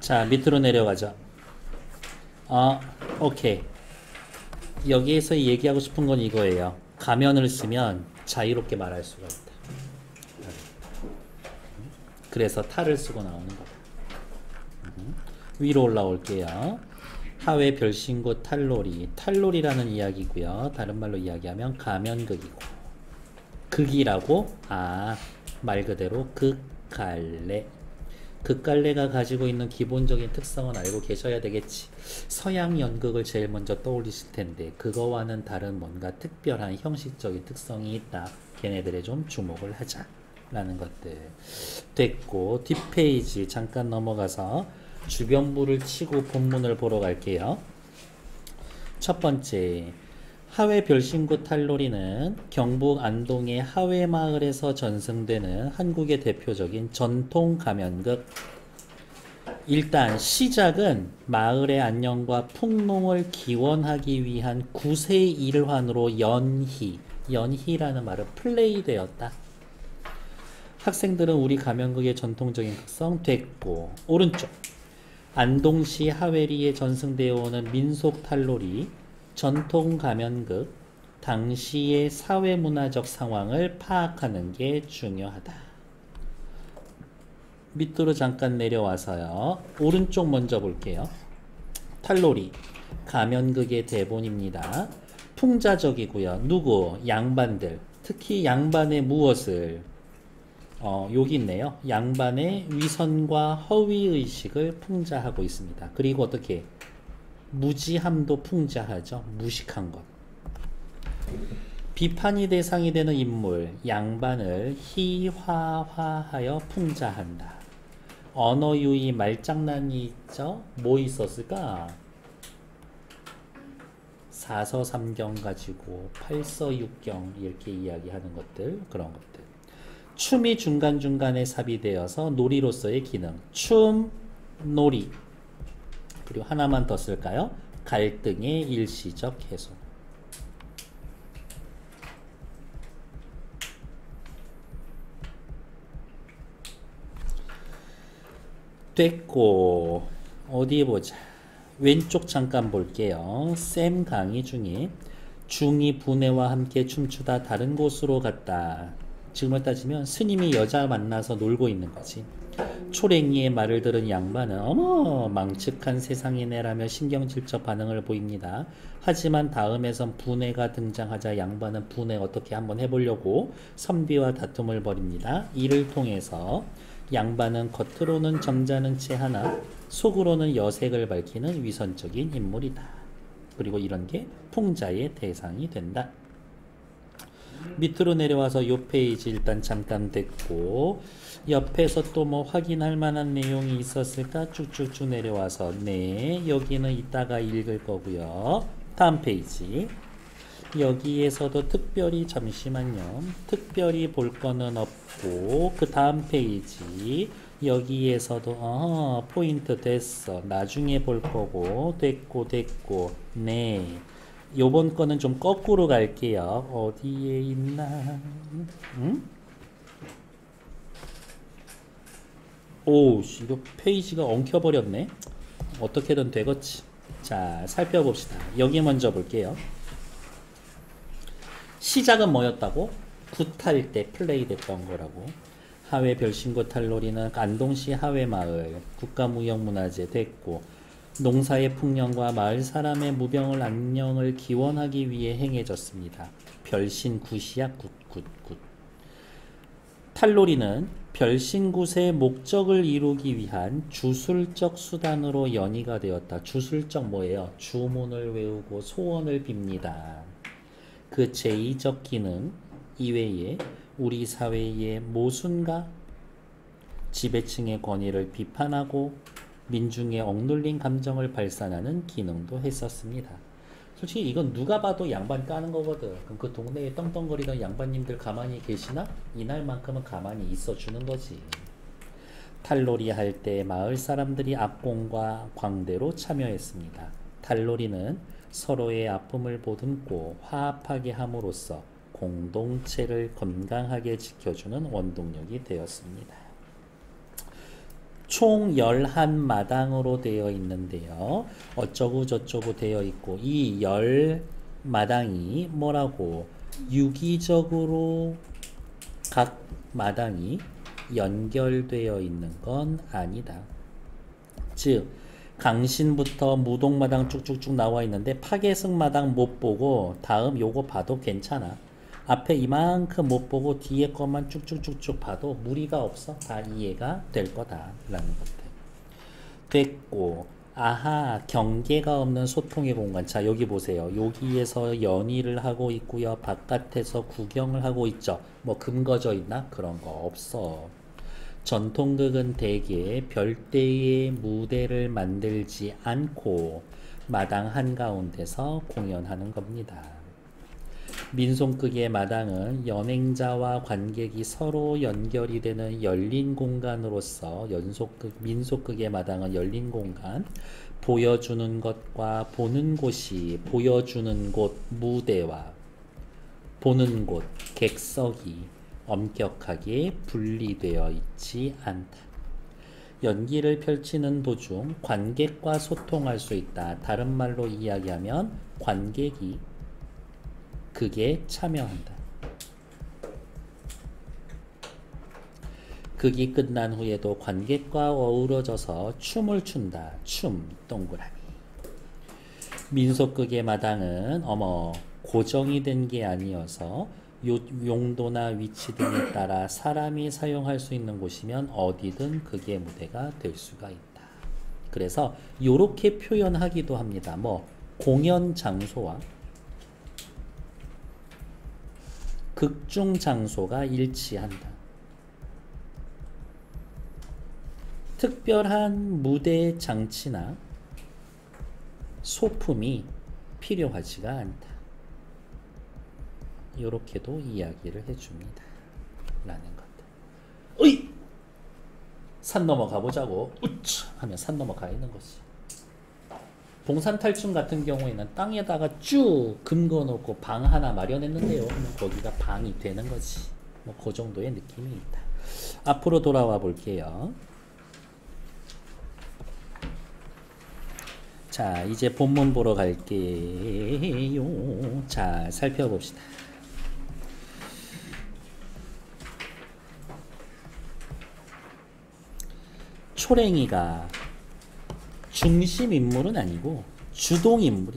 자, 밑으로 내려가죠. 오케이. 여기에서 얘기하고 싶은 건 이거예요. 가면을 쓰면 자유롭게 말할 수가 있다. 그래서 탈을 쓰고 나오는 거다. 위로 올라올게요. 하회 별신구 탈놀이. 탈놀이라는 이야기고요. 다른 말로 이야기하면 가면극이고. 극이라고? 말 그대로 극갈래. 극갈래가 가지고 있는 기본적인 특성은 알고 계셔야 되겠지. 서양 연극을 제일 먼저 떠올리실 텐데 그거와는 다른 뭔가 특별한 형식적인 특성이 있다. 걔네들에 좀 주목을 하자 라는 것들 됐고, 뒷페이지 잠깐 넘어가서 주변부를 치고 본문을 보러 갈게요. 첫 번째, 하회 별신구 탈놀이는 경북 안동의 하회 마을에서 전승되는 한국의 대표적인 전통 가면극. 일단 시작은 마을의 안녕과 풍농을 기원하기 위한 구세 일환으로 연희라는 말은 플레이되었다. 학생들은 우리 가면극의 전통적인 특성 됐고, 오른쪽 안동시 하회리에 전승되어 오는 민속 탈놀이 전통 가면극, 당시의 사회문화적 상황을 파악하는 게 중요하다. 밑으로 잠깐 내려와서요. 오른쪽 먼저 볼게요. 탈놀이, 가면극의 대본입니다. 풍자적이고요. 누구? 양반들. 특히 양반의 무엇을? 여기 있네요. 양반의 위선과 허위의식을 풍자하고 있습니다. 그리고 어떻게? 무지함도 풍자하죠. 무식한 것. 비판이 대상이 되는 인물, 양반을 희화화하여 풍자한다. 언어유희 말장난이 있죠. 뭐 있었을까? 사서삼경 가지고 팔서육경 이렇게 이야기하는 것들, 그런 것들. 춤이 중간중간에 삽입되어서 놀이로서의 기능. 춤, 놀이. 그리고 하나만 더 쓸까요? 갈등의 일시적 해소. 됐고, 어디 보자. 왼쪽 잠깐 볼게요. 쌤 강의 중에 중이 부내와 함께 춤추다 다른 곳으로 갔다. 지금을 따지면 스님이 여자 만나서 놀고 있는 거지. 초랭이의 말을 들은 양반은 어머 망측한 세상이네라며 신경질적 반응을 보입니다. 하지만 다음에선 분해가 등장하자 양반은 분해 어떻게 한번 해보려고 선비와 다툼을 벌입니다. 이를 통해서 양반은 겉으로는 점잖은 채 하나 속으로는 여색을 밝히는 위선적인 인물이다. 그리고 이런 게 풍자의 대상이 된다. 밑으로 내려와서 요 페이지 일단 잠깐 됐고, 옆에서 또 뭐 확인할 만한 내용이 있었을까? 쭉쭉쭉 내려와서 네, 여기는 이따가 읽을 거고요. 다음 페이지. 여기에서도 특별히 잠시만요. 특별히 볼 거는 없고, 그 다음 페이지 여기에서도 포인트 됐어. 나중에 볼 거고. 됐고 네, 요번 거는 좀 거꾸로 갈게요. 어디에 있나? 오, 이거 페이지가 엉켜버렸네. 어떻게든 되겠지. 자, 살펴봅시다. 여기 먼저 볼게요. 시작은 뭐였다고? 굿할 때 플레이 됐던 거라고. 하회 별신구 탈놀이는 안동시 하회마을 국가무형문화재 됐고, 농사의 풍년과 마을 사람의 무병을 안녕을 기원하기 위해 행해졌습니다. 별신굿이야. 굿. 탈놀이는 별신굿의 목적을 이루기 위한 주술적 수단으로 연희가 되었다. 주술적 뭐예요? 주문을 외우고 소원을 빕니다. 그 제2적 기능 이외에 우리 사회의 모순과 지배층의 권위를 비판하고 민중의 억눌린 감정을 발산하는 기능도 했었습니다. 솔직히 이건 누가 봐도 양반 까는 거거든. 그럼 그 동네에 떵떵거리던 양반님들 가만히 계시나? 이날만큼은 가만히 있어주는 거지. 탈놀이 할 때 마을 사람들이 악공과 광대로 참여했습니다. 탈놀이는 서로의 아픔을 보듬고 화합하게 함으로써 공동체를 건강하게 지켜주는 원동력이 되었습니다. 총 11마당으로 되어 있는데요. 어쩌고 저쩌고 되어 있고 이 10마당이 뭐라고 유기적으로 각 마당이 연결되어 있는 건 아니다. 즉 강신부터 무동마당 쭉쭉쭉 나와 있는데 파계승마당 못 보고 다음 요거 봐도 괜찮아. 앞에 이만큼 못 보고 뒤에 것만 쭉쭉쭉쭉 봐도 무리가 없어. 다 이해가 될 거다 라는 것들 됐고, 아하, 경계가 없는 소통의 공간. 자, 여기 보세요. 여기에서 연의를 하고 있고요. 바깥에서 구경을 하고 있죠. 뭐 금거져 있나? 그런 거 없어. 전통극은 대개 별대의 무대를 만들지 않고 마당 한가운데서 공연하는 겁니다. 민속극의 마당은 연행자와 관객이 서로 연결이 되는 열린 공간으로서 민속극의 마당은 열린 공간, 보여주는 것과 보는 곳이 보여주는 곳 무대와 보는 곳 객석이 엄격하게 분리되어 있지 않다. 연기를 펼치는 도중 관객과 소통할 수 있다. 다른 말로 이야기하면 관객이 극에 참여한다. 극이 끝난 후에도 관객과 어우러져서 춤을 춘다. 춤 동그라미. 민속극의 마당은 고정이 된 게 아니어서 용도나 위치 등에 따라 사람이 사용할 수 있는 곳이면 어디든 극의 무대가 될 수가 있다. 그래서 이렇게 표현하기도 합니다. 공연 장소와 극중 장소가 일치한다. 특별한 무대 장치나 소품이 필요하지가 않다. 이렇게도 이야기를 해줍니다. 라는 것들. 어이! 산 넘어가 보자고. 우차! 하면 산 넘어가 있는 거지. 동산탈춤 같은 경우에는 땅에다가 쭉 금거 놓고 방 하나 마련했는데요. 거기가 방이 되는 거지. 그 정도의 느낌이 있다. 앞으로 돌아와 볼게요. 자, 이제 본문 보러 갈게요. 자, 살펴봅시다. 초랭이가 중심 인물은 아니고 주동 인물,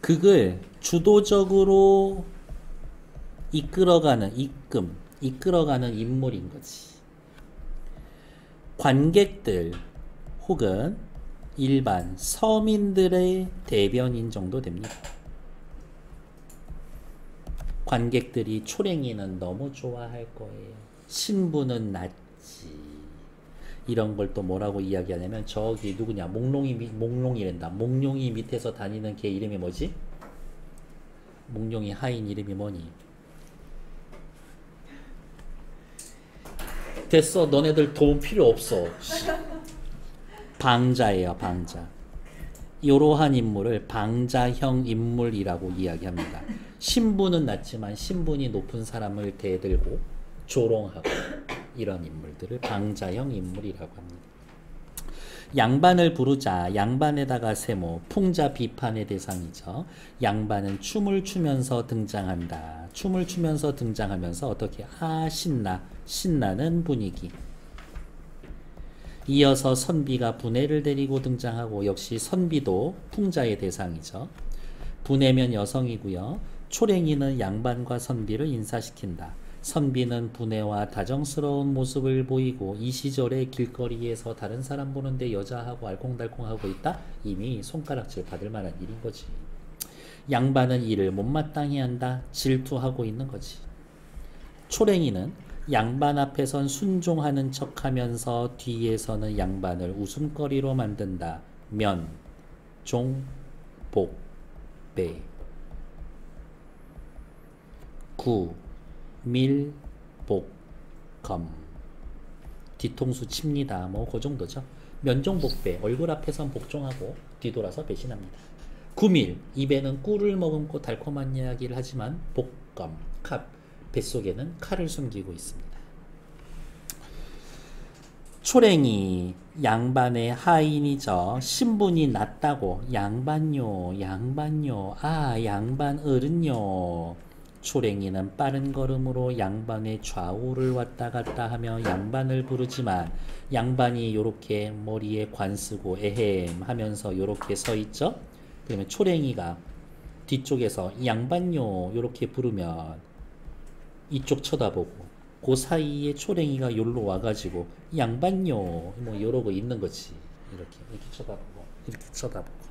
극을 주도적으로 이끌어가는 인물인 거지. 관객들 혹은 일반 서민들의 대변인 정도 됩니다. 관객들이 초랭이는 너무 좋아할 거예요. 신부는 낫지. 이런 걸 또 뭐라고 이야기하냐면 저기 누구냐 몽롱이란다. 몽룡이 밑에서 다니는 걔 이름이 뭐지? 몽룡이 하인 이름이 뭐니? 됐어. 너네들 도움 필요 없어. 방자예요. 방자. 이러한 인물을 방자형 인물이라고 이야기합니다. 신분은 낮지만 신분이 높은 사람을 대들고 조롱하고 이런 인물들을 방자형 인물이라고 합니다. 양반을 부르자. 양반에다가 세모. 풍자 비판의 대상이죠. 양반은 춤을 추면서 등장한다. 춤을 추면서 등장하면서 어떻게 신나는 분위기. 이어서 선비가 부내를 데리고 등장하고 역시 선비도 풍자의 대상이죠. 부내면 여성이고요. 초랭이는 양반과 선비를 인사시킨다. 선비는 부내와 다정스러운 모습을 보이고 이 시절에 길거리에서 다른 사람 보는데 여자하고 알콩달콩하고 있다? 이미 손가락질 받을 만한 일인 거지. 양반은 일을 못마땅히 한다. 질투하고 있는 거지. 초랭이는 양반 앞에선 순종하는 척하면서 뒤에서는 양반을 웃음거리로 만든다. 면, 종, 복, 배, 구, 밀, 복, 검. 뒤통수 칩니다. 그 정도죠. 면종복배. 얼굴 앞에선 복종하고 뒤돌아서 배신합니다. 구밀. 입에는 꿀을 머금고 달콤한 이야기를 하지만 복검, 칼. 뱃속에는 칼을 숨기고 있습니다. 초랭이 양반의 하인이죠. 신분이 낮다고 양반요 아 양반 어른요. 초랭이는 빠른 걸음으로 양반의 좌우를 왔다 갔다 하며 양반을 부르지만 양반이 요렇게 머리에 관 쓰고 에헴 하면서 요렇게 서 있죠. 그러면 초랭이가 뒤쪽에서 양반요 요렇게 부르면 이쪽 쳐다보고 그 사이에 초랭이가 여기로 와가지고 양반요 뭐 이러고 있는 거지. 이렇게 쳐다보고 이렇게 쳐다보고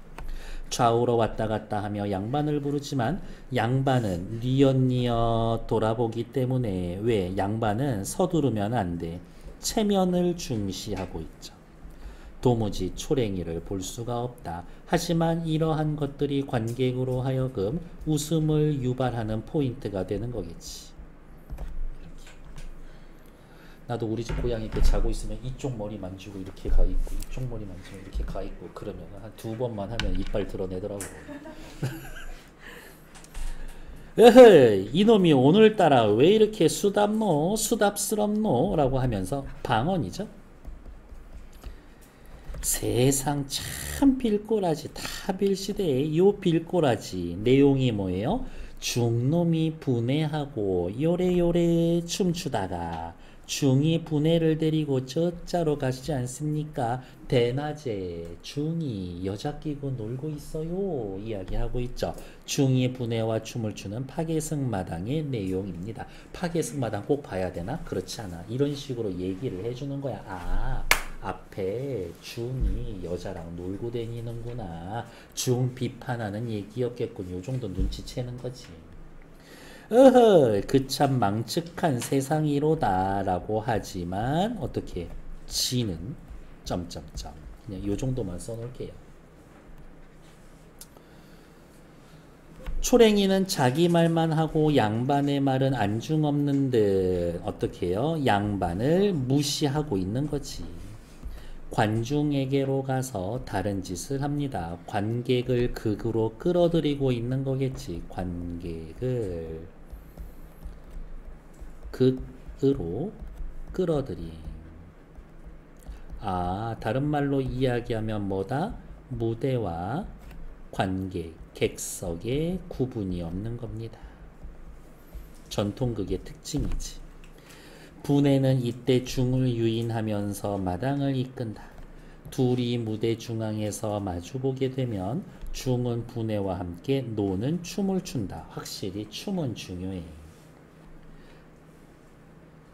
좌우로 왔다 갔다 하며 양반을 부르지만 양반은 뉘엿뉘엿 돌아보기 때문에 왜 양반은 서두르면 안 돼. 체면을 중시하고 있죠. 도무지 초랭이를 볼 수가 없다. 하지만 이러한 것들이 관객으로 하여금 웃음을 유발하는 포인트가 되는 거겠지. 나도 우리 집 고양이 이렇게 자고 있으면 이쪽 머리 만지고 이렇게 가 있고 이쪽 머리 만지고 이렇게 가 있고 그러면 한 2번만 하면 이빨 드러내더라고. 에헤이 이놈이 오늘따라 왜 이렇게 수답스럽노 라고 하면서 방언이죠. 세상 참 빌꼬라지 다 빌시대. 요 빌꼬라지 내용이 뭐예요? 중놈이 분해하고 요래요래 춤추다가 중이 분해를 데리고 저자로 가시지 않습니까? 대낮에 중이 여자 끼고 놀고 있어요 이야기하고 있죠. 중이 분해와 춤을 추는 파계승마당의 내용입니다. 파계승마당 꼭 봐야 되나? 그렇지 않아. 이런 식으로 얘기를 해주는 거야. 아 앞에 중이 여자랑 놀고 다니는구나. 중 비판하는 얘기였겠군. 요 정도 눈치채는 거지. 그 참 망측한 세상이로다 라고 하지만 어떻게 지는 점점점 그냥 요 정도만 써놓을게요. 초랭이는 자기 말만 하고 양반의 말은 안중없는 듯 어떻게 해요? 양반을 무시하고 있는 거지. 관중에게로 가서 다른 짓을 합니다. 관객을 극으로 끌어들이고 있는 거겠지. 관객을 극으로 끌어들임. 아, 다른 말로 이야기하면 뭐다? 무대와 관객, 객석의 구분이 없는 겁니다. 전통극의 특징이지. 분해는 이때 중을 유인하면서 마당을 이끈다. 둘이 무대 중앙에서 마주보게 되면 중은 분해와 함께 노는 춤을 춘다. 확실히 춤은 중요해.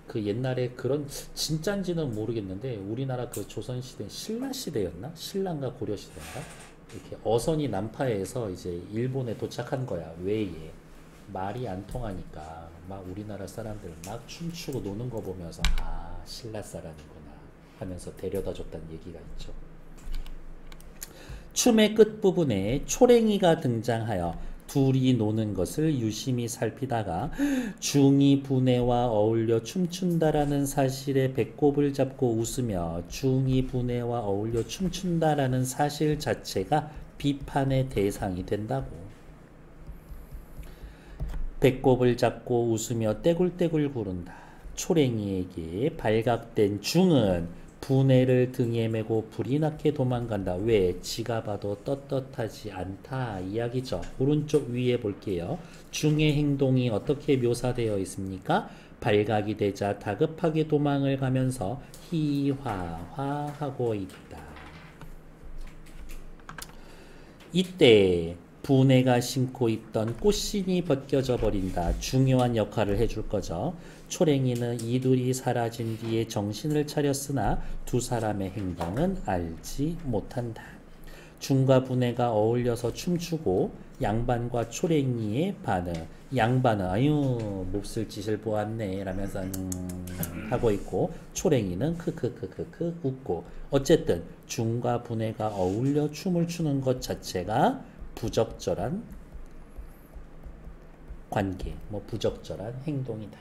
그 옛날에 그런 진짠지는 모르겠는데 우리나라 그 조선시대 신라시대였나? 신라인가 고려시대인가? 이렇게 어선이 남파에서 이제 일본에 도착한 거야. 외에 말이 안 통하니까 막 우리나라 사람들 막 춤추고 노는 거 보면서 아 신라 사람이구나 하면서 데려다 줬다는 얘기가 있죠. 춤의 끝부분에 초랭이가 등장하여 둘이 노는 것을 유심히 살피다가 중이 분해와 어울려 춤춘다라는 사실에 배꼽을 잡고 웃으며 중이 분해와 어울려 춤춘다라는 사실 자체가 비판의 대상이 된다고. 배꼽을 잡고 웃으며 떼굴떼굴 구른다. 초랭이에게 발각된 중은 분해를 등에 메고 불이 나게 도망간다. 왜? 지가 봐도 떳떳하지 않다 이야기죠. 오른쪽 위에 볼게요. 중의 행동이 어떻게 묘사되어 있습니까? 발각이 되자 다급하게 도망을 가면서 희화화하고 있다. 이때 분해가 심고 있던 꽃신이 벗겨져 버린다. 중요한 역할을 해줄 거죠. 초랭이는 이둘이 사라진 뒤에 정신을 차렸으나 두 사람의 행동은 알지 못한다. 중과 분해가 어울려서 춤추고 양반과 초랭이의 반응. 양반은 아유 몹쓸 짓을 보았네 라면서 하고 있고 초랭이는 크크크크크 웃고 어쨌든 중과 분해가 어울려 춤을 추는 것 자체가 부적절한 관계, 뭐 부적절한 행동이다.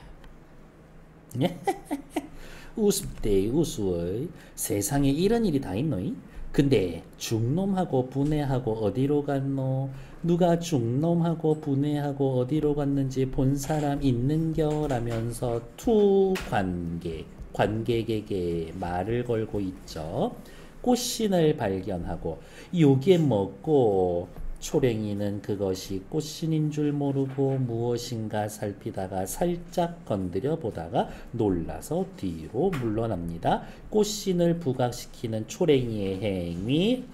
우습대 우스워이 세상에 이런 일이 다 있노이? 근데 중놈하고 분해하고 어디로 갔노? 누가 중놈하고 분해하고 어디로 갔는지 본 사람 있는겨? 라면서 투 관계, 관객에게 말을 걸고 있죠. 꽃신을 발견하고 요게 뭐고 초랭이는 그것이 꽃신인 줄 모르고 무엇인가 살피다가 살짝 건드려 보다가 놀라서 뒤로 물러납니다. 꽃신을 부각시키는 초랭이의 행위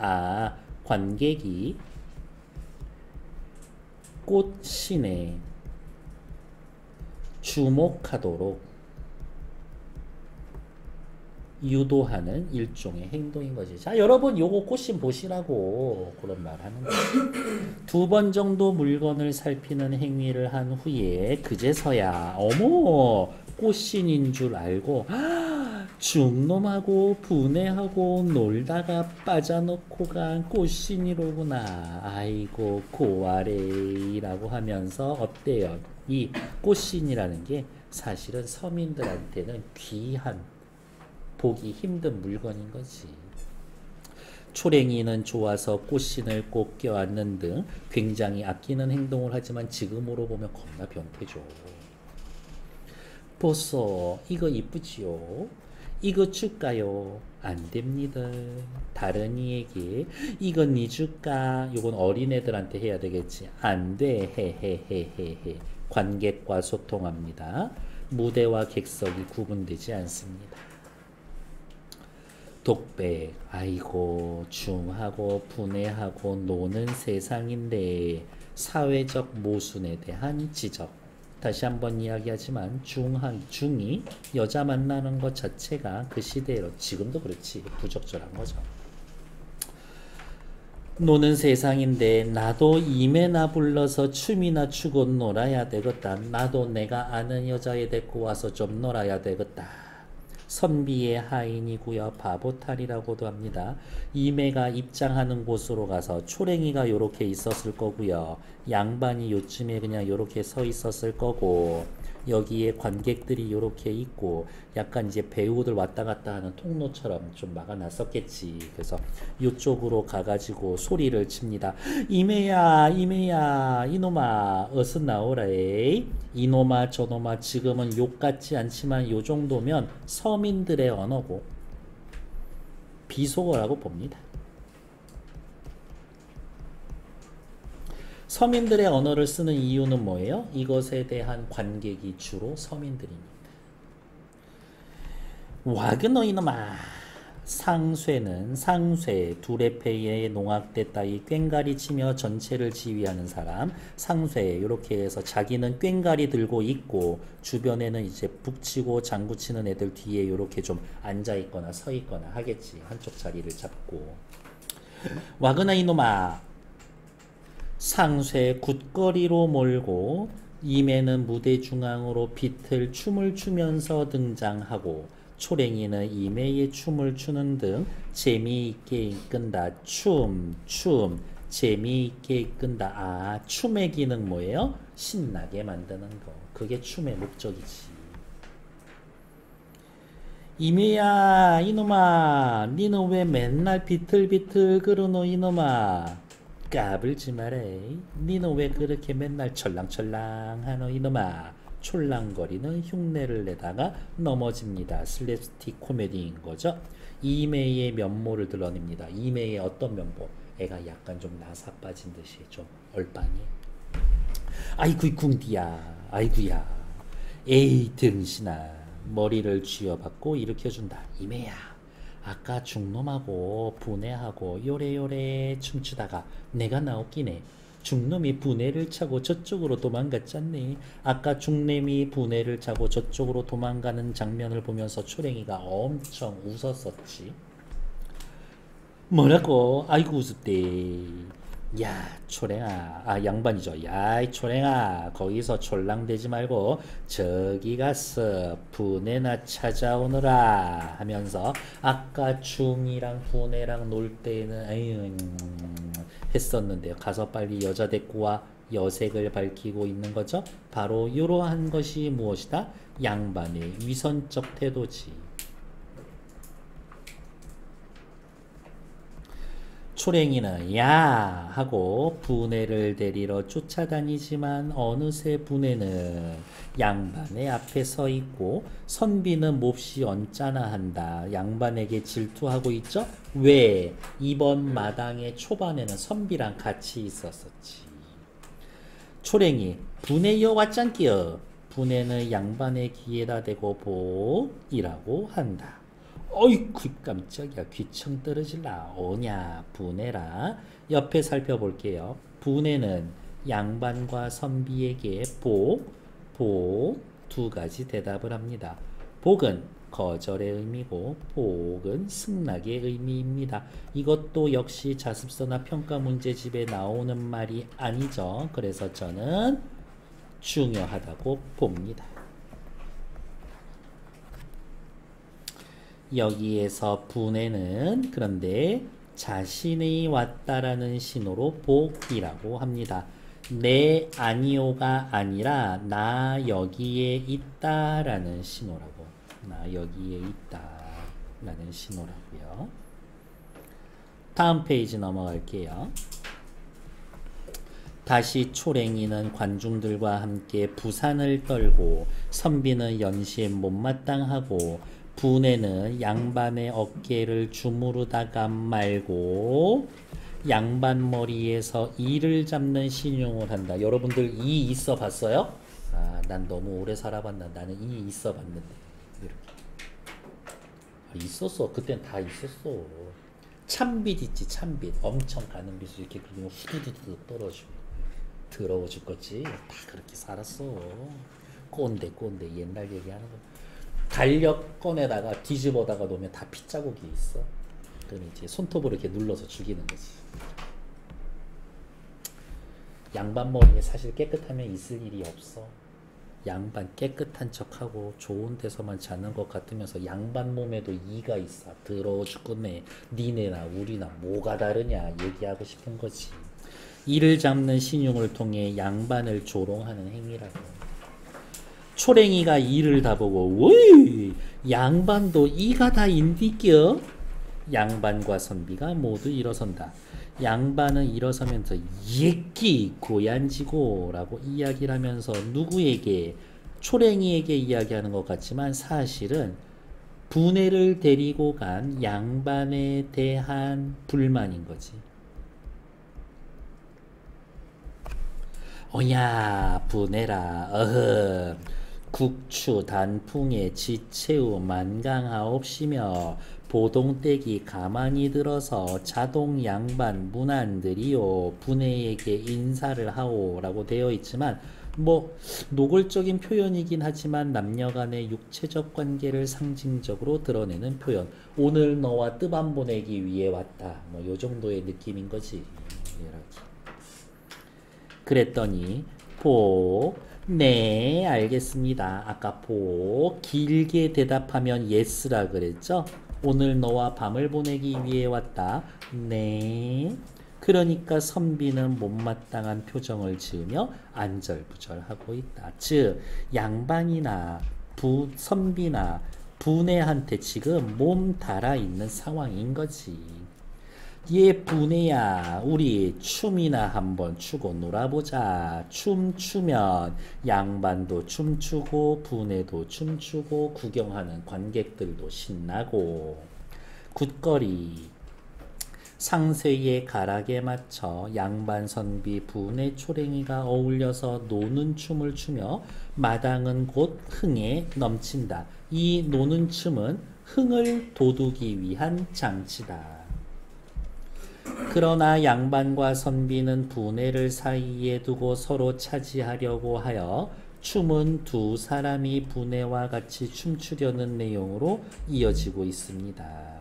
관객이 꽃신에 주목하도록 유도하는 일종의 행동인 거지. 자, 여러분 요거 꽃신 보시라고 그런 말 하는 거예요. 두 번 정도 물건을 살피는 행위를 한 후에 그제서야 어머 꽃신인 줄 알고 중놈하고 분해하고 놀다가 빠져놓고 간 꽃신이로구나. 아이고 고아래이라고 하면서 어때요? 이 꽃신이라는 게 사실은 서민들한테는 귀한 보기 힘든 물건인 거지. 초랭이는 좋아서 꽃신을 꼭 껴안는 등 굉장히 아끼는 행동을 하지만 지금으로 보면 겁나 변태죠. 보소, 이거 이쁘지요? 이거 줄까요? 안 됩니다. 다른 이에게 이거 니 줄까? 이건 어린애들한테 해야 되겠지. 안 돼. 헤헤헤헤헤. 관객과 소통합니다. 무대와 객석이 구분되지 않습니다. 독백, 아이고 중하고 분해하고 노는 세상인데 사회적 모순에 대한 지적. 다시 한번 이야기하지만 중이 여자 만나는 것 자체가 그 시대로 지금도 그렇지 부적절한 거죠. 노는 세상인데 나도 이매나 불러서 춤이나 추고 놀아야 되겠다. 나도 내가 아는 여자애 데리고 와서 좀 놀아야 되겠다. 선비의 하인이고요. 바보탈이라고도 합니다. 이매가 입장하는 곳으로 가서 초랭이가 요렇게 있었을 거고요. 양반이 요쯤에 그냥 요렇게 서 있었을 거고 여기에 관객들이 요렇게 있고 약간 이제 배우들 왔다 갔다 하는 통로처럼 좀 막아놨었겠지. 그래서 요쪽으로 가가지고 소리를 칩니다. 이매야 이매야 이놈아 어서 나오라이. 이놈아 저놈아 지금은 욕 같지 않지만 요 정도면 서민들의 언어고 비속어라고 봅니다. 서민들의 언어를 쓰는 이유는 뭐예요? 이것에 대한 관객이 주로 서민들입니다. 와그너 이놈아. 상쇠는 상쇠 두레페이에 농악됐다. 이 꽹가리 치며 전체를 지휘하는 사람 상쇠. 이렇게 해서 자기는 꽹가리 들고 있고 주변에는 이제 북치고 장구치는 애들 뒤에 이렇게 좀 앉아 있거나 서 있거나 하겠지. 한쪽 자리를 잡고. 와그너 이놈아. 상쇠 굿거리로 몰고 이매는 무대 중앙으로 비틀 춤을 추면서 등장하고 초랭이는 이매의 춤을 추는 등 재미있게 이끈다. 춤 재미있게 이끈다. 춤의 기능 뭐예요? 신나게 만드는 거. 그게 춤의 목적이지. 이매야 이놈아 니는 왜 맨날 비틀비틀 그러노 이놈아. 까불지 마래. 니는 왜 그렇게 맨날 철랑철랑 하노 이놈아. 촐랑거리는 흉내를 내다가 넘어집니다. 슬랩스틱 코미디인 거죠. 이매의 면모를 드러냅니다. 이매의 어떤 면모? 애가 약간 좀 나사 빠진 듯이 좀 얼빵해. 아이구 궁디야. 아이구야. 에이 등신아. 머리를 쥐어받고 일으켜준다. 이매야. 아까 중놈하고 분해하고 요래요래 춤추다가 내가 나웃기네. 중놈이 분해를 차고 저쪽으로 도망갔잖니. 아까 중놈이 분해를 차고 저쪽으로 도망가는 장면을 보면서 초랭이가 엄청 웃었었지. 뭐라고? 아이고 웃었대. 야 초랭아. 양반이죠. 야 초랭아 거기서 촐랑대지 말고 저기 가서 분해나 찾아오너라 하면서 아까 중이랑 분해랑 놀 때는 에휴 했었는데요. 가서 빨리 여자 데리고 와. 여색을 밝히고 있는 거죠. 바로 이러한 것이 무엇이다? 양반의 위선적 태도지. 초랭이는 야 하고 분해를 데리러 쫓아다니지만 어느새 분해는 양반의 앞에 서 있고 선비는 몹시 언짢아 한다. 양반에게 질투하고 있죠? 왜? 이번 마당의 초반에는 선비랑 같이 있었었지. 초랭이 분해여 왔짠끼여. 분해는 양반의 귀에다 대고 복이라고 한다. 어이쿠 깜짝이야. 귀청 떨어질라. 오냐 분해라. 옆에 살펴볼게요. 분해는 양반과 선비에게 복 두 가지 대답을 합니다. 복은 거절의 의미고 복은 승낙의 의미입니다. 이것도 역시 자습서나 평가 문제집에 나오는 말이 아니죠. 그래서 저는 중요하다고 봅니다. 여기에서 분해는 그런데 자신이 왔다라는 신호로 복이라고 합니다. 내 아니오가 아니라 나 여기에 있다라는 신호라고. 나 여기에 있다라는 신호라고요. 다음 페이지 넘어갈게요. 다시 초랭이는 관중들과 함께 부산을 떨고 선비는 연시에 못마땅하고 분해는 양반의 어깨를 주무르다가 말고 양반 머리에서 이를 잡는 신용을 한다. 여러분들 이 있어 봤어요? 아, 난 너무 오래 살아봤나. 나는 이 있어 봤는데. 이렇게. 아, 있었어. 그땐 다 있었어. 참빗 있지, 참빗. 엄청 가는 빗을 이렇게 그리고 후두두두 떨어지고. 더러워 죽겠지. 다 그렇게 살았어. 꼰대 옛날 얘기하는 거. 달력 꺼내다가 뒤집어다가 놓으면 다 핏자국이 있어. 그럼 이제 손톱으로 이렇게 눌러서 죽이는 거지. 양반 머리에 사실 깨끗하면 있을 일이 없어. 양반 깨끗한 척하고 좋은 데서만 자는 것 같으면서 양반 몸에도 이가 있어. 더러워 죽겠네. 니네나 우리나 뭐가 다르냐 얘기하고 싶은 거지. 이를 잡는 신용을 통해 양반을 조롱하는 행위라고. 초랭이가 이를 다 보고 으이 양반도 이가 다 인디겨. 양반과 선비가 모두 일어선다. 양반은 일어서면서 예끼 고얀지고 라고 이야기를 하면서 누구에게? 초랭이에게 이야기하는 것 같지만 사실은 분해를 데리고 간 양반에 대한 불만인 거지. 오야 분해라 어흠 국추 단풍에 지채우 만강하옵시며 보동댁이 가만히 들어서 자동 양반 문안들이요 분해에게 인사를 하오 라고 되어 있지만 뭐 노골적인 표현이긴 하지만 남녀간의 육체적 관계를 상징적으로 드러내는 표현. 오늘 너와 뜻 안 보내기 위해 왔다. 뭐 요 정도의 느낌인 거지. 그랬더니 네 알겠습니다. 아까 길게 대답하면 yes라 그랬죠? 오늘 너와 밤을 보내기 위해 왔다. 네. 그러니까 선비는 못마땅한 표정을 지으며 안절부절하고 있다. 즉 양반이나 선비나 분해한테 지금 몸 달아있는 상황인 거지. 얘 분해야 우리 춤이나 한번 추고 놀아보자. 춤추면 양반도 춤추고 분해도 춤추고 구경하는 관객들도 신나고. 굿거리 상세의 가락에 맞춰 양반 선비 분해 초랭이가 어울려서 노는 춤을 추며 마당은 곧 흥에 넘친다. 이 노는 춤은 흥을 돋우기 위한 장치다. 그러나 양반과 선비는 분해를 사이에 두고 서로 차지하려고 하여 춤은 두 사람이 분해와 같이 춤추려는 내용으로 이어지고 있습니다.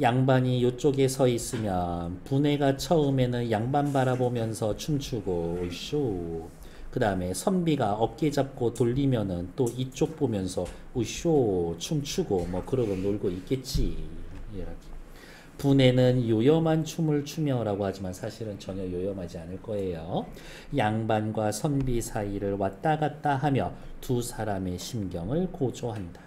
양반이 이쪽에 서 있으면 분해가 처음에는 양반 바라보면서 춤추고 우쇼. 그 다음에 선비가 어깨 잡고 돌리면은 또 이쪽 보면서 우쇼 춤추고 뭐 그러고 놀고 있겠지. 이렇게. 분해는 요염한 춤을 추며 라고 하지만 사실은 전혀 요염하지 않을 거예요. 양반과 선비 사이를 왔다 갔다 하며 두 사람의 심경을 고조한다.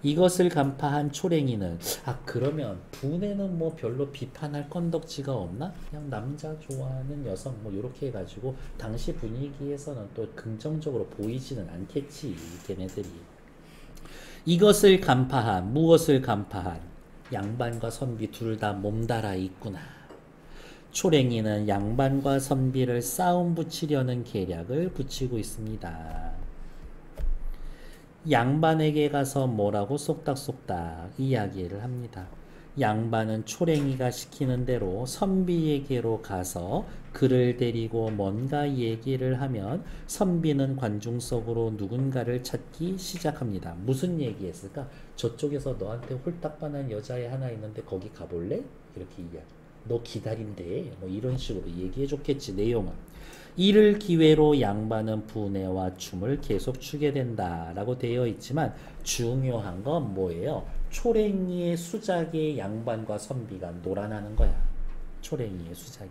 이것을 간파한 초랭이는 그러면 분에는 뭐 별로 비판할 건덕지가 없나? 그냥 남자 좋아하는 여성 뭐 이렇게 해가지고 당시 분위기에서는 또 긍정적으로 보이지는 않겠지 걔네들이. 이것을 간파한 무엇을 간파한 양반과 선비 둘 다 몸달아 있구나. 초랭이는 양반과 선비를 싸움 붙이려는 계략을 붙이고 있습니다. 양반에게 가서 뭐라고 쏙닥쏙닥 이야기를 합니다. 양반은 초랭이가 시키는 대로 선비에게로 가서 그를 데리고 뭔가 얘기를 하면 선비는 관중 속으로 누군가를 찾기 시작합니다. 무슨 얘기했을까? 저쪽에서 너한테 홀딱반한 여자애 하나 있는데 거기 가볼래? 이렇게 이야기. 너 기다린대. 뭐 이런 식으로 얘기해 줬겠지 내용은. 이를 기회로 양반은 분해와 춤을 계속 추게 된다라고 되어 있지만 중요한 건 뭐예요? 초랭이의 수작에 양반과 선비가 놀아나는 거야. 초랭이의 수작에.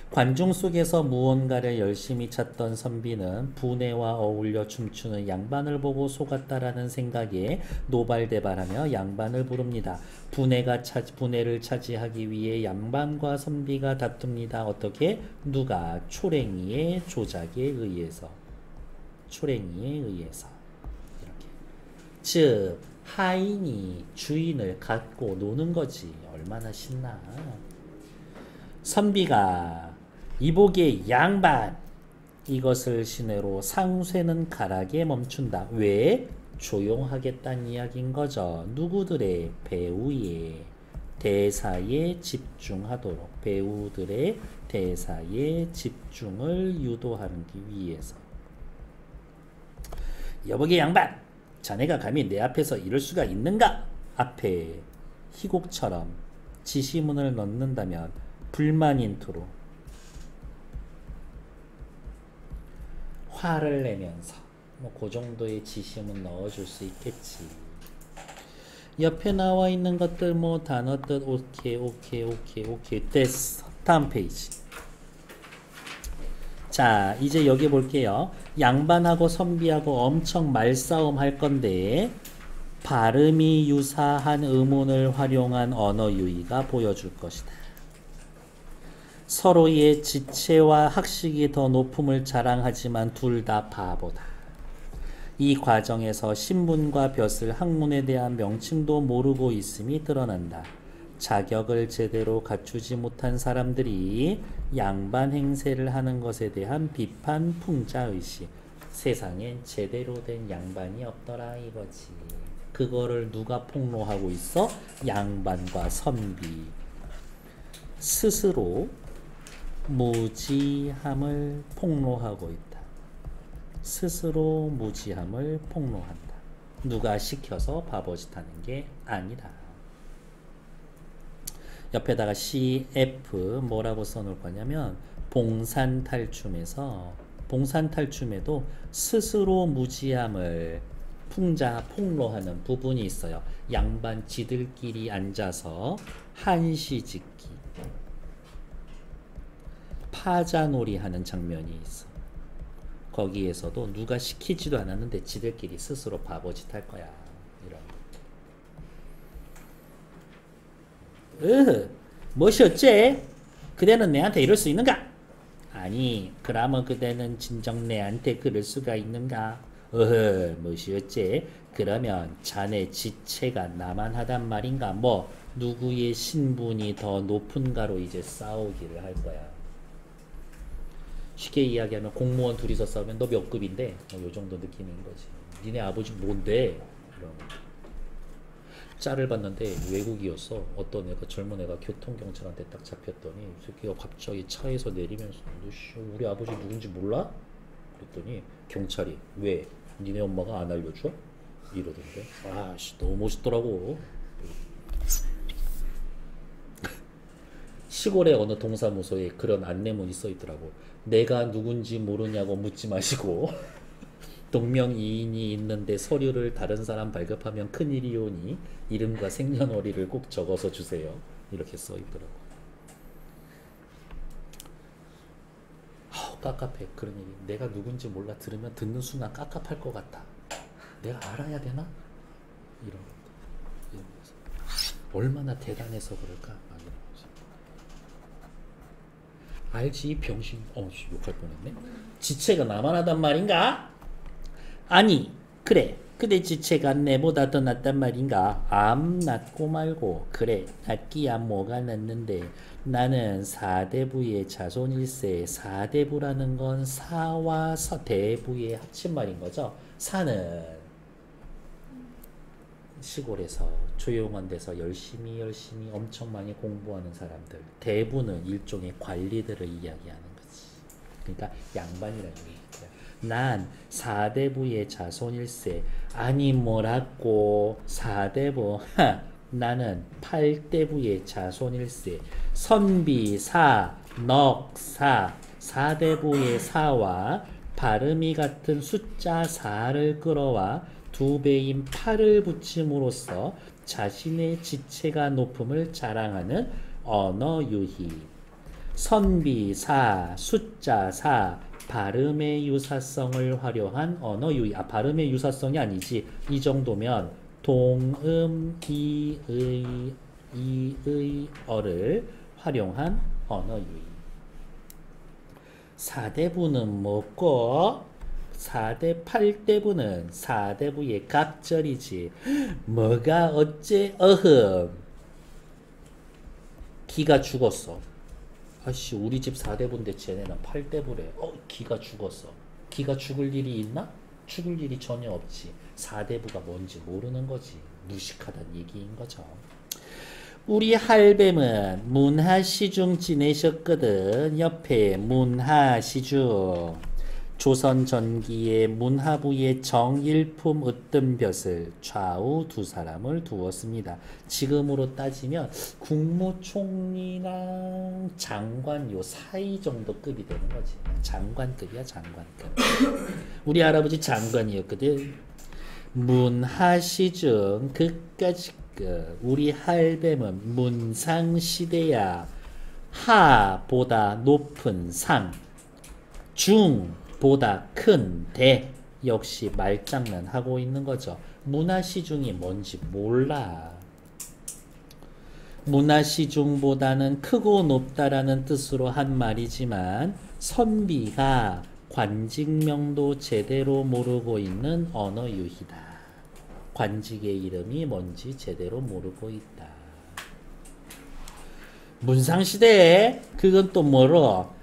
관중 속에서 무언가를 열심히 찾던 선비는 분해와 어울려 춤추는 양반을 보고 속았다라는 생각에 노발대발하며 양반을 부릅니다. 분해를 차지하기 위해 양반과 선비가 다툽니다. 어떻게? 누가? 초랭이의 조작에 의해서. 초랭이에 의해서. 이렇게. 즉 하인이 주인을 갖고 노는 거지. 얼마나 신나. 선비가 이보게 양반 이것을 시내로 상쇠는 가락에 멈춘다. 왜? 조용하겠다는 이야기인 거죠. 누구들의? 배우의 대사에 집중하도록. 배우들의 대사에 집중을 유도하기 위해서. 여보게 양반 자네가 감히 내 앞에서 이럴 수가 있는가? 앞에 희곡처럼 지시문을 넣는다면 불만인 투로 화를 내면서 뭐 그 정도의 지시문 넣어줄 수 있겠지. 옆에 나와 있는 것들 뭐 단어 뜻 오케이 됐어. 다음 페이지. 자 이제 여기 볼게요. 양반하고 선비하고 엄청 말싸움 할 건데 발음이 유사한 음운을 활용한 언어 유희가 보여줄 것이다. 서로의 지체와 학식이 더 높음을 자랑하지만 둘 다 바보다. 이 과정에서 신분과 벼슬, 학문에 대한 명칭도 모르고 있음이 드러난다. 자격을 제대로 갖추지 못한 사람들이 양반 행세를 하는 것에 대한 비판, 풍자의식. 세상엔 제대로 된 양반이 없더라 이거지. 그거를 누가 폭로하고 있어? 양반과 선비. 스스로 무지함을 폭로하고 있다. 스스로 무지함을 폭로한다. 누가 시켜서 바보짓 하는 게 아니다. 옆에다가 CF 뭐라고 써놓을 거냐면 봉산탈춤에서 봉산탈춤에도 스스로 무지함을 폭로하는 부분이 있어요. 양반 지들끼리 앉아서 한시 짓기 파자놀이 하는 장면이 있어. 거기에서도 누가 시키지도 않았는데 지들끼리 스스로 바보짓 할 거야. 이런. 뭐시 어째? 그대는 내한테 이럴 수 있는가? 아니, 그러면 그대는 진정 내한테 그럴 수가 있는가? 뭐시 어째? 그러면 자네 지체가 나만하단 말인가? 뭐 누구의 신분이 더 높은가로 이제 싸우기를 할 거야. 쉽게 이야기하면 공무원 둘이서 싸우면 너 몇 급인데? 뭐 요 정도 느낌인 거지. 니네 아버지 뭔데? 이런. 짤을 봤는데 외국이었어. 어떤 애가 젊은 애가 교통경찰한테 딱 잡혔더니 새끼가 갑자기 차에서 내리면서 너 씨, 우리 아버지 누군지 몰라? 그랬더니 경찰이 왜? 니네 엄마가 안 알려줘? 이러던데. 아씨 너무 멋있더라고. 시골의 어느 동사무소에 그런 안내문이 써 있더라고. 내가 누군지 모르냐고 묻지 마시고 동명이인이 있는데 서류를 다른 사람 발급하면 큰일이 오니 이름과 생년월일을 꼭 적어서 주세요. 이렇게 써 있더라고. 깝깝해. 그런 얘기. 내가 누군지 몰라 들으면 듣는 순간 깝깝할 것 같다. 내가 알아야 되나? 이런 것들. 얼마나 대단해서 그럴까? 막 이런 거지. 알지 병신. 욕할 뻔했네. 지체가 나만 하단 말인가? 아니 그래 그대 지체가 내보다 더 낫단 말인가? 낫고 말고 그래 낫기야 뭐가 낫는데 나는 사대부의 자손일세. 사대부라는 건 사와 대부의 합친말인 거죠. 사는 시골에서 조용한 데서 열심히 엄청 많이 공부하는 사람들. 대부는 일종의 관리들을 이야기하는 거지. 그러니까 양반이라는 얘기야. 난 사대부의 자손일세. 아니 뭐라고 사대부. 나는 팔대부의 자손일세. 선비사 넉사. 사대부의 사와 발음이 같은 숫자 4를 끌어와 두 배인 8을 붙임으로써 자신의 지체가 높음을 자랑하는 언어유희. 선비사 숫자 4 발음의 유사성을 활용한 언어유희. 발음의 유사성이 아니지. 이 정도면 동음 이의 어를 활용한 언어유희. 사대부는 뭐고? 4대 8대부는 사대부의 갑절이지. 뭐가 어째 어흠. 기가 죽었어. 아씨 우리 집 4대부인데 쟤네는 8대부래. 기가 죽었어. 기가 죽을 일이 있나? 죽을 일이 전혀 없지. 4대부가 뭔지 모르는 거지. 무식하다는 얘기인 거죠. 우리 할배는 문화시중 지내셨거든. 옆에 문화시중. 조선 전기의 문화부의 정일품 으뜸볕을 좌우 두 사람을 두었습니다. 지금으로 따지면 국무총리랑 장관 요 사이 정도 급이 되는 거지. 장관급이야 장관급. 우리 할아버지 장관이었거든. 문하시중 그까지 우리 할배는 문상시대야. 하보다 높은 상. 중보다 큰 대. 역시 말장난 하고 있는 거죠. 문화시중이 뭔지 몰라. 문화시중보다는 크고 높다라는 뜻으로 한 말이지만 선비가 관직명도 제대로 모르고 있는 언어유희다. 관직의 이름이 뭔지 제대로 모르고 있다. 문상시대 그건 또 뭐로?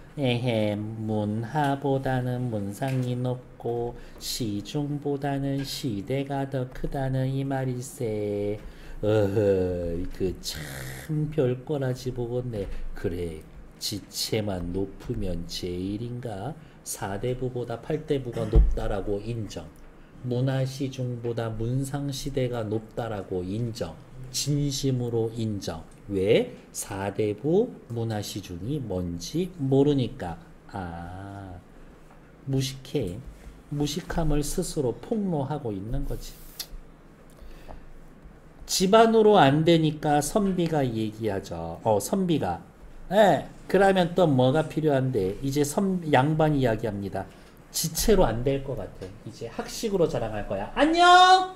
문하보다는 문상이 높고 시중보다는 시대가 더 크다는 이 말일세. 그 참 별거라지 보겠네. 그래 지체만 높으면 제일인가? 4대부보다 8대부가 높다라고 인정. 문화시중보다 문상시대가 높다라고 인정. 진심으로 인정. 왜? 4대부 문화시중이 뭔지 모르니까. 무식해. 무식함을 스스로 폭로하고 있는 거지. 집안으로 안 되니까 선비가 얘기하죠. 선비가. 그러면 또 뭐가 필요한데? 이제 양반 이야기합니다. 지체로 안 될 것 같아. 이제 학식으로 자랑할 거야. 안녕!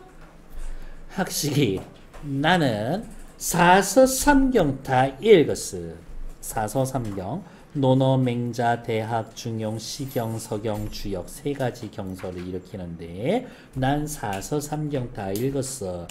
학식이. 나는 사서삼경 다 읽었어. 사서삼경. 논어, 맹자, 대학, 중용, 시경, 서경, 주역 3가지 경서를 일으키는데 난 사서삼경 다 읽었어.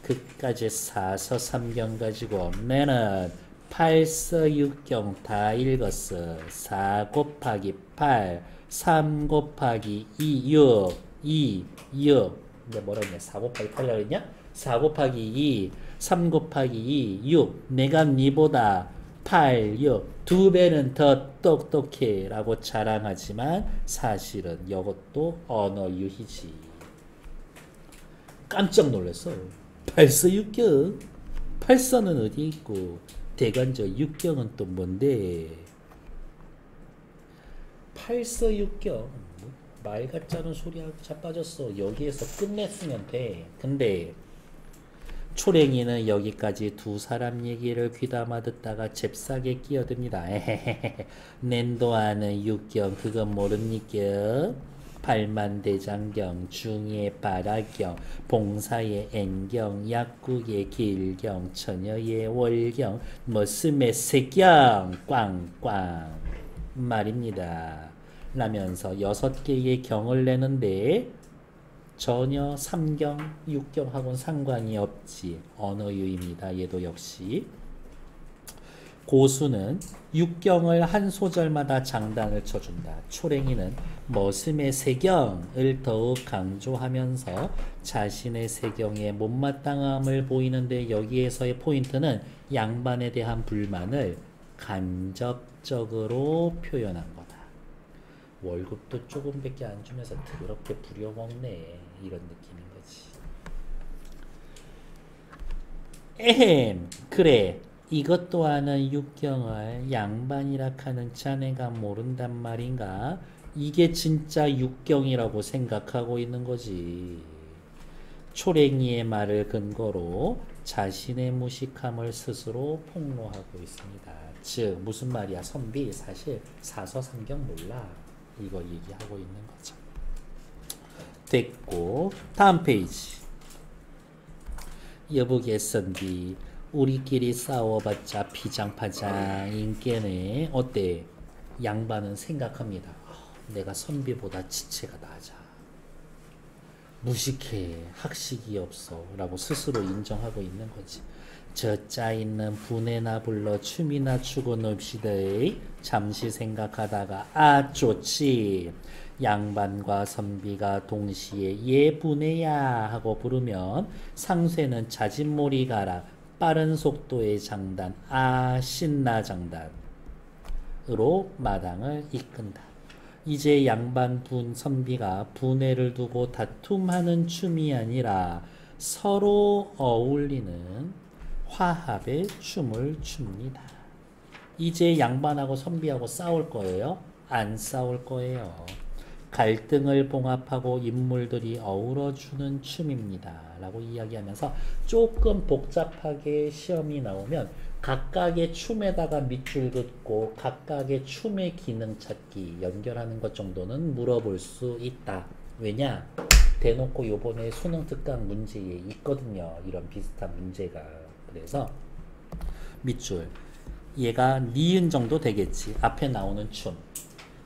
그까지 사서삼경 가지고 나는 팔서육경 다 읽었어. 4 곱하기 8 3 곱하기 2 6 2 6 근데 뭐라 했냐? 4 곱하기 8이라고 했냐? 4 곱하기 2 3 곱하기 2 6 내가 니보다 8 6 2배는 더 똑똑해 라고 자랑하지만 사실은 이것도 언어유희지. 깜짝 놀랐어. 팔서육경. 팔서는 어디 있고 대관절 육경은 또 뭔데? 팔서육경 말 같자는 소리하고 자빠졌어. 여기에서 끝냈으면 돼. 근데 초랭이는 여기까지 두 사람 얘기를 귀담아 듣다가 잽싸게 끼어듭니다. 낸도 아는 육경 그건 모릅니까? 발만대장경, 중의 바라경, 봉사의 N경, 약국의 길경, 처녀의 월경, 머슴의 세경, 꽝꽝 말입니다. 라면서 6개의 경을 내는데 전혀 3경, 6경하고는 상관이 없지. 언어유입니다. 얘도 역시. 고수는 6경을 한 소절마다 장단을 쳐준다. 초랭이는 머슴의 세경을 더욱 강조하면서 자신의 세경에 못마땅함을 보이는데 여기에서의 포인트는 양반에 대한 불만을 간접적으로 표현한 거다. 월급도 조금밖에 안 주면서 더럽게 부려먹네. 이런 느낌인 거지. 에헴, 그래. 이것도 아는 육경을 양반이라 하는 자네가 모른단 말인가? 이게 진짜 육경이라고 생각하고 있는 거지. 초랭이의 말을 근거로 자신의 무식함을 스스로 폭로하고 있습니다. 즉 무슨 말이야? 선비 사실 사서삼경 몰라. 이거 얘기하고 있는 거죠. 됐고 다음 페이지. 여보게 선비 우리끼리 싸워봤자 피장파장 인게네. 어때? 양반은 생각합니다. 내가 선비보다 지체가 낮아. 무식해. 학식이 없어. 라고 스스로 인정하고 있는 거지. 저 짜있는 분해나 불러 춤이나 추고 놉시다. 잠시 생각하다가 아 좋지. 양반과 선비가 동시에 예 분해야 하고 부르면 상쇠는 자진몰이 가라. 빠른 속도의 장단 아 신나 장단으로 마당을 이끈다. 이제 양반 분 선비가 분해를 두고 다툼하는 춤이 아니라 서로 어울리는 화합의 춤을 춥니다. 이제 양반하고 선비하고 싸울 거예요? 안 싸울 거예요. 갈등을 봉합하고 인물들이 어우러주는 춤입니다. 라고 이야기하면서 조금 복잡하게 시험이 나오면 각각의 춤에다가 밑줄 긋고 각각의 춤의 기능 찾기 연결하는 것 정도는 물어볼 수 있다. 왜냐? 대놓고 요번에 수능 특강 문제에 있거든요. 이런 비슷한 문제가. 그래서 밑줄 얘가 니은 정도 되겠지. 앞에 나오는 춤.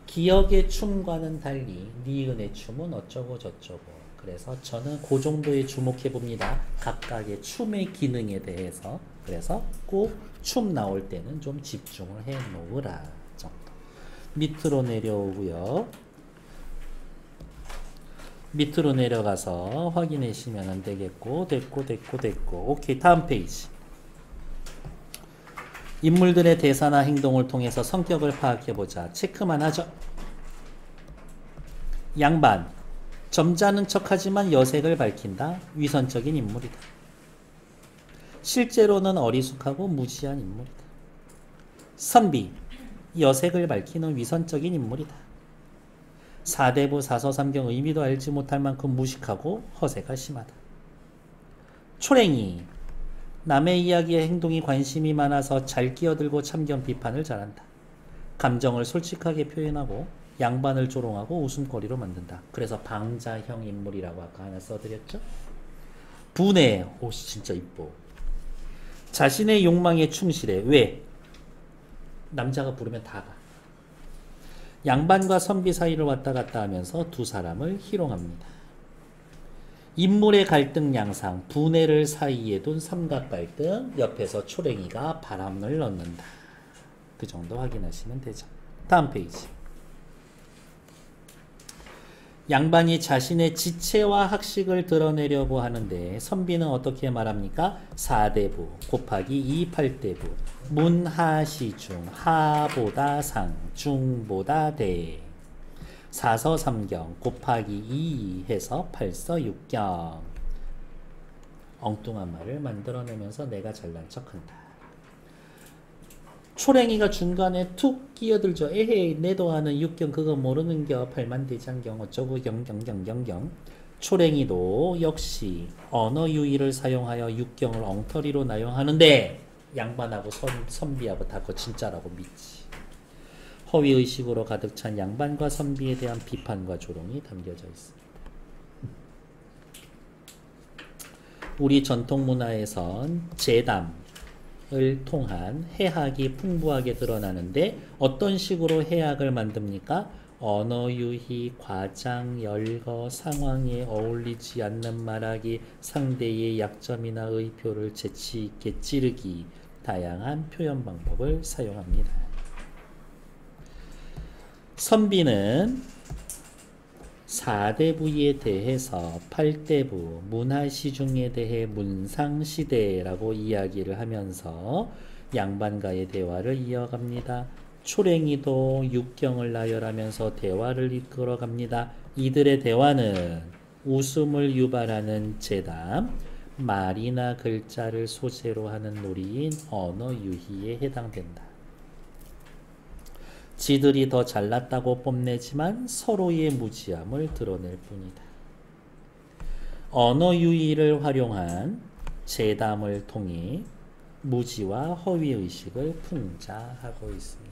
기억의 춤과는 달리 니은의 춤은 어쩌고 저쩌고. 그래서 저는 그 정도에 주목해 봅니다. 각각의 춤의 기능에 대해서. 그래서 꼭 춤 나올 때는 좀 집중을 해 놓으라 정도. 밑으로 내려오고요. 밑으로 내려가서 확인하시면 안 되겠고. 됐고. 오케이. 다음 페이지. 인물들의 대사나 행동을 통해서 성격을 파악해보자. 체크만 하죠. 양반. 점잖은 척하지만 여색을 밝힌다. 위선적인 인물이다. 실제로는 어리숙하고 무지한 인물이다. 선비. 여색을 밝히는 위선적인 인물이다. 사대부 사서삼경 의미도 알지 못할 만큼 무식하고 허세가 심하다. 초랭이. 남의 이야기에 행동이 관심이 많아서 잘 끼어들고 참견 비판을 잘한다. 감정을 솔직하게 표현하고 양반을 조롱하고 웃음거리로 만든다. 그래서 방자형 인물이라고 아까 하나 써드렸죠. 분해. 오 진짜 이뻐. 자신의 욕망에 충실해. 왜? 남자가 부르면 다 가. 양반과 선비 사이를 왔다 갔다 하면서 두 사람을 희롱합니다. 인물의 갈등 양상, 분해를 사이에 둔 삼각갈등, 옆에서 초랭이가 바람을 넣는다. 그 정도 확인하시면 되죠. 다음 페이지. 양반이 자신의 지체와 학식을 드러내려고 하는데 선비는 어떻게 말합니까? 사대부 곱하기 2팔대부 문하시중 하보다 상 중보다 대 사서삼경 곱하기 2 해서 팔서육경. 엉뚱한 말을 만들어내면서 내가 잘난 척한다. 초랭이가 중간에 툭 끼어들죠. 에헤이 내도 아는 육경 그거 모르는겨. 팔만대장경 어쩌고 경경경경경. 초랭이도 역시 언어 유희를 사용하여 육경을 엉터리로 나용하는데 양반하고 선비하고 다 그거 진짜라고 믿지. 허위의식으로 가득 찬 양반과 선비에 대한 비판과 조롱이 담겨져 있습니다. 우리 전통 문화에선 제담을 통한 해학이 풍부하게 드러나는데 어떤 식으로 해학을 만듭니까? 언어 유희, 과장, 열거, 상황에 어울리지 않는 말하기, 상대의 약점이나 의표를 재치 있게 찌르기, 다양한 표현 방법을 사용합니다. 선비는 4대부에 대해서 8대부, 문화시중에 대해 문상시대라고 이야기를 하면서 양반과의 대화를 이어갑니다. 초랭이도 육경을 나열하면서 대화를 이끌어갑니다. 이들의 대화는 웃음을 유발하는 제담, 말이나 글자를 소재로 하는 놀이인 언어 유희에 해당된다. 지들이 더 잘났다고 뽐내지만 서로의 무지함을 드러낼 뿐이다. 언어 유희를 활용한 제담을 통해 무지와 허위의식을 풍자하고 있습니다.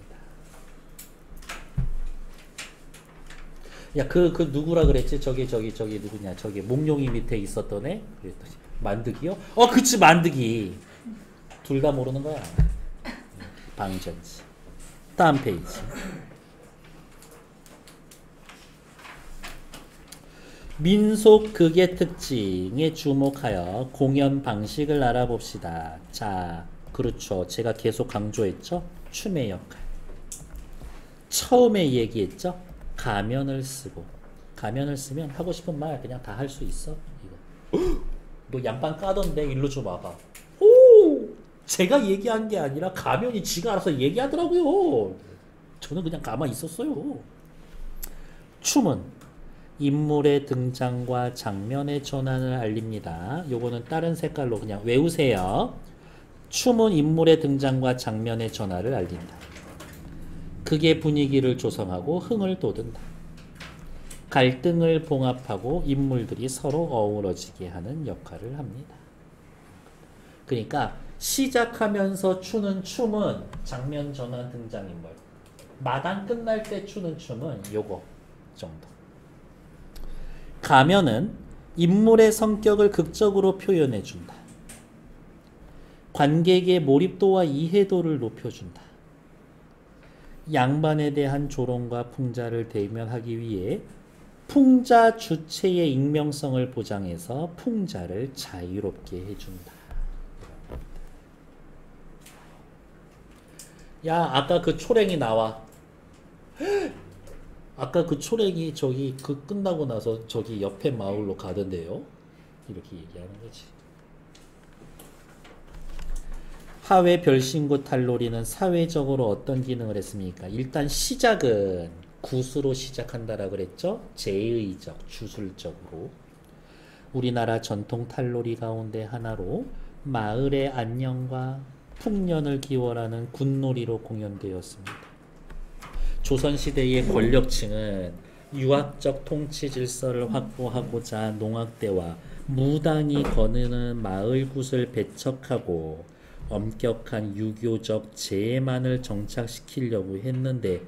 야, 그 누구라 그랬지? 저기 누구냐? 저기 몽룡이 밑에 있었던 애? 그랬더니 만드기요? 그치, 만드기. 둘 다 모르는 거야. 방전지. 다음 페이지. 민속 극의 특징에 주목하여 공연 방식을 알아봅시다. 자, 그렇죠. 제가 계속 강조했죠. 춤의 역할. 처음에 얘기했죠. 가면을 쓰고. 가면을 쓰면 하고 싶은 말 그냥 다 할 수 있어. 이거. 너 양반 까던데 일로 좀 와봐. 오! 제가 얘기한 게 아니라 가면이 지가 알아서 얘기하더라고요. 저는 그냥 가만히 있었어요. 춤은 인물의 등장과 장면의 전환을 알립니다. 요거는 다른 색깔로 그냥 외우세요. 춤은 인물의 등장과 장면의 전환을 알린다. 극의 분위기를 조성하고 흥을 돋운다. 갈등을 봉합하고 인물들이 서로 어우러지게 하는 역할을 합니다. 그러니까 시작하면서 추는 춤은 장면 전환 등장인물. 마당 끝날 때 추는 춤은 요거 정도. 가면은 인물의 성격을 극적으로 표현해준다. 관객의 몰입도와 이해도를 높여준다. 양반에 대한 조롱과 풍자를 대면하기 위해 풍자 주체의 익명성을 보장해서 풍자를 자유롭게 해준다. 야, 아까 그 초랭이 나와. 아까 그 초랭이 저기 그 끝나고 나서 저기 옆에 마을로 가던데요. 이렇게 얘기하는 거지. 하회 별신구 탈놀이는 사회적으로 어떤 기능을 했습니까? 일단 시작은 굿으로 시작한다라 그랬죠. 제의적, 주술적으로. 우리나라 전통 탈놀이 가운데 하나로 마을의 안녕과 풍년을 기원하는 굿놀이로 공연되었습니다. 조선시대의 권력층은 유학적 통치 질서를 확보하고자 농악대와 무당이 거느는 마을굿을 배척하고 엄격한 유교적 제만을 정착시키려고 했는데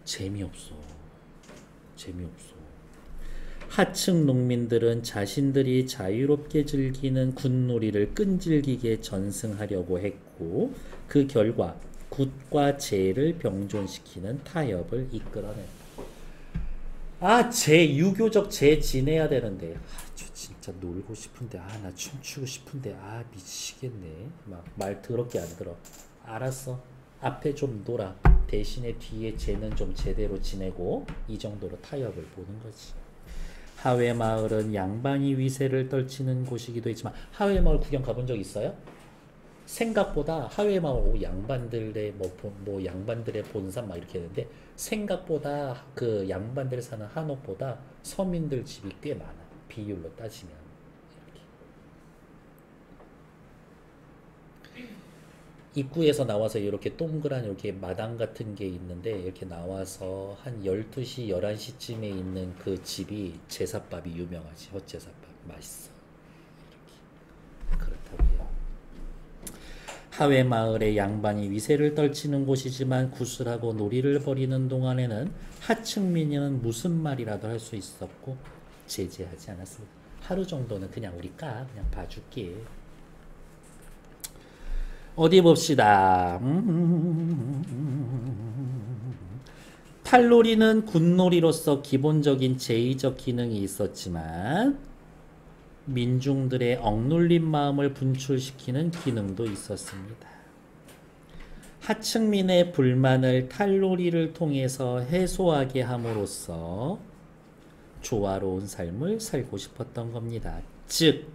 재미없어. 하층 농민들은 자신들이 자유롭게 즐기는 굿놀이를 끈질기게 전승하려고 했고 그 결과 굿과 제를 병존시키는 타협을 이끌어냈다. 유교적 제 지내야 되는데 저 진짜 놀고 싶은데 나 춤추고 싶은데 미치겠네. 막 말 더럽게 안 들어. 알았어. 앞에 좀 놀아. 대신에 뒤에 쟤는 좀 제대로 지내고 이 정도로 타협을 보는 거지. 하회마을은 양반이 위세를 떨치는 곳이기도 했지만 하회마을 구경 가본 적 있어요? 생각보다 하회마을 양반들의 양반들의 본산 막 이렇게 했는데 생각보다 그 양반들 사는 한옥보다 서민들 집이 꽤 많아. 비율로 따지면 이렇게. 입구에서 나와서 이렇게 동그란 이렇게 마당 같은 게 있는데 이렇게 나와서 한 12시, 11시쯤에 있는 그 집이 제사밥이 유명하지. 헛제사밥 맛있어. 이렇게. 그렇다고요. 하회 마을의 양반이 위세를 떨치는 곳이지만 구슬하고 놀이를 벌이는 동안에는 하층민은 무슨 말이라도 할 수 있었고 제재하지 않았습니다. 하루 정도는 그냥 우리 그냥 봐줄게. 어디 봅시다. 탈놀이는 굿놀이로서 기본적인 제의적 기능이 있었지만 민중들의 억눌린 마음을 분출시키는 기능도 있었습니다. 하층민의 불만을 탈놀이를 통해서 해소하게 함으로써 조화로운 삶을 살고 싶었던 겁니다. 즉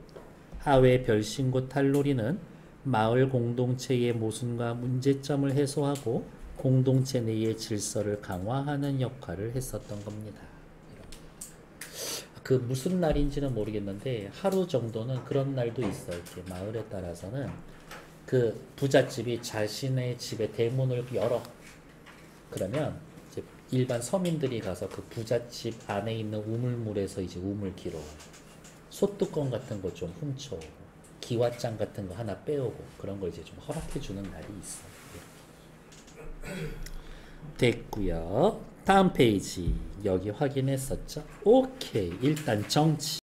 하회 별신구 탈놀이는 마을 공동체의 모순과 문제점을 해소하고 공동체 내의 질서를 강화하는 역할을 했었던 겁니다. 그 무슨 날인지는 모르겠는데 하루 정도는 그런 날도 있어요. 이렇게 마을에 따라서는 그 부잣집이 자신의 집의 대문을 열어. 그러면 이제 일반 서민들이 가서 그 부잣집 안에 있는 우물물에서 이제 우물 길어. 소뚜껑 같은 거 좀 훔쳐. 기와장 같은 거 하나 빼오고 그런 걸 이제 좀 허락해 주는 날이 있어. 됐고요. 다음 페이지 여기 확인했었죠? 오케이. 일단 정치.